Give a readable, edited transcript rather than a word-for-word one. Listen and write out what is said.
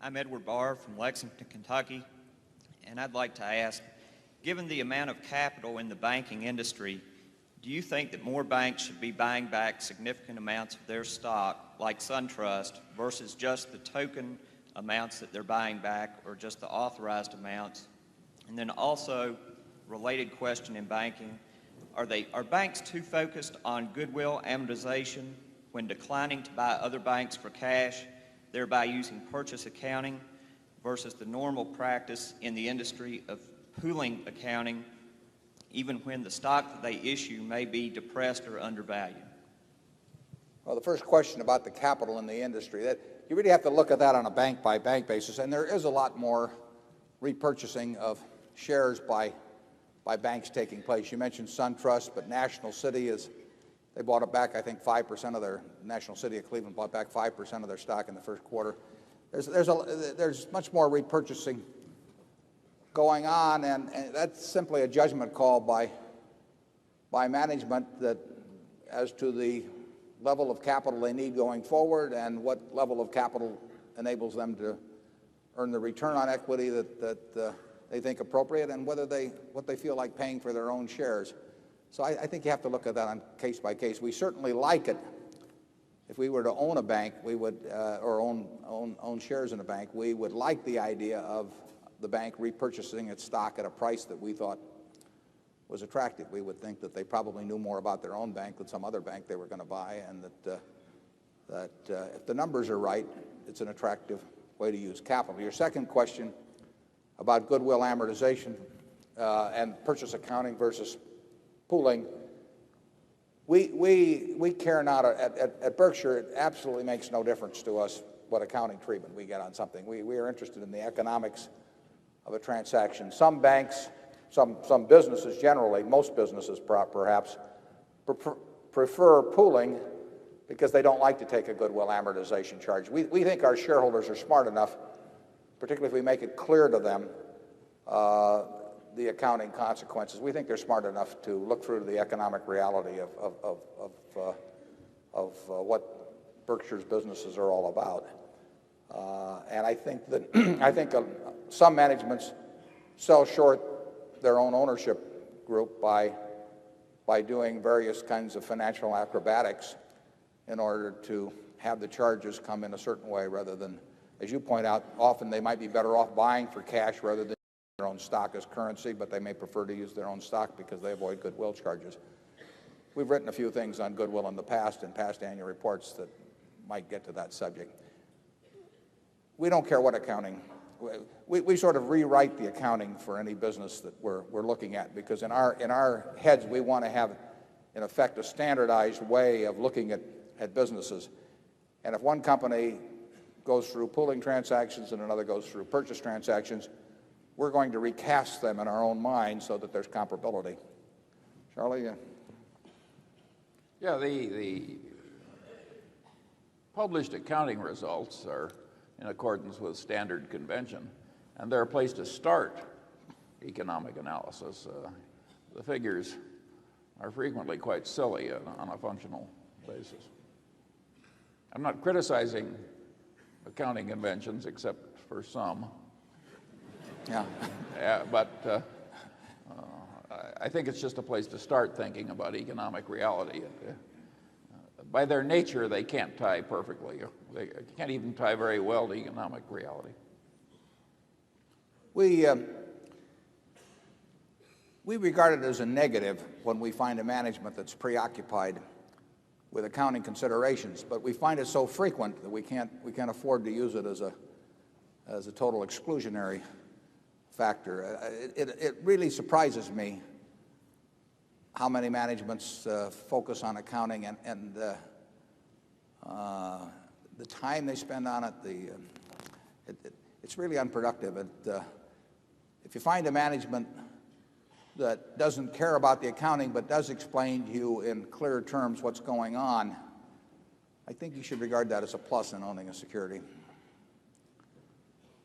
I'm Edward Barr from Lexington, Kentucky, and I'd like to ask, given the amount of capital in the banking industry, do you think that more banks should be buying back significant amounts of their stock, like SunTrust, versus just the token amounts that they're buying back or just the authorized amounts? And then also, related question in banking, are banks too focused on goodwill amortization when declining to buy other banks for cash, thereby using purchase accounting, versus the normal practice in the industry of pooling accounting, even when the stock that they issue may be depressed or undervalued? Well, the first question about the capital in the industry, that you really have to look at that on a bank-by-bank basis, and there is a lot more repurchasing of shares by banks taking place. You mentioned SunTrust, but National City they bought it back, I think 5% of their, National City of Cleveland bought back 5% of their stock in the first quarter. There's much more repurchasing going on, and that's simply a judgment call by management that as to the level of capital they need going forward and what level of capital enables them to earn the return on equity that they think appropriate, and what they feel like paying for their own shares. So I think you have to look at that on case by case. We certainly like it. If we were to own a bank, we would, or own shares in a bank, we would like the idea of the bank repurchasing its stock at a price that we thought was attractive. We would think that they probably knew more about their own bank than some other bank they were going to buy, and that if the numbers are right, it's an attractive way to use capital. Your second question about goodwill amortization and purchase accounting versus pooling, we care not. At Berkshire, it absolutely makes no difference to us what accounting treatment we get on something. We are interested in the economics of a transaction. Some banks, some businesses generally, most businesses perhaps, prefer pooling because they don't like to take a goodwill amortization charge. We think our shareholders are smart enough, particularly if we make it clear to them the accounting consequences. We think they're smart enough to look through to the economic reality of what Berkshire's businesses are all about. And I think that some managements sell short their own ownership group by doing various kinds of financial acrobatics in order to have the charges come in a certain way rather than, as you point out, often they might be better off buying for cash rather than their own stock as currency, but they may prefer to use their own stock because they avoid goodwill charges. We've written a few things on goodwill in the past, in past annual reports, that might get to that subject. We don't care what accounting. We sort of rewrite the accounting for any business that we're looking at, because in our heads we want to have, in effect, a standardized way of looking at businesses. And if one company goes through pooling transactions and another goes through purchase transactions, we're going to recast them in our own mind so that there's comparability. Charlie? Yeah, the published accounting results are in accordance with standard convention, and they're a place to start economic analysis. The figures are frequently quite silly on a functional basis. I'm not criticizing accounting conventions except for some. Yeah. But I think it's just a place to start thinking about economic reality. By their nature, they can't tie perfectly. They can't even tie very well to economic reality. We regard it as a negative when we find a management that's preoccupied with accounting considerations, but we find it so frequent that we can't afford to use it as a total exclusionary factor. It really surprises me how many managements focus on accounting and the time they spend on it. It's really unproductive. If you find a management that doesn't care about the accounting but does explain to you in clear terms what's going on, I think you should regard that as a plus in owning a security.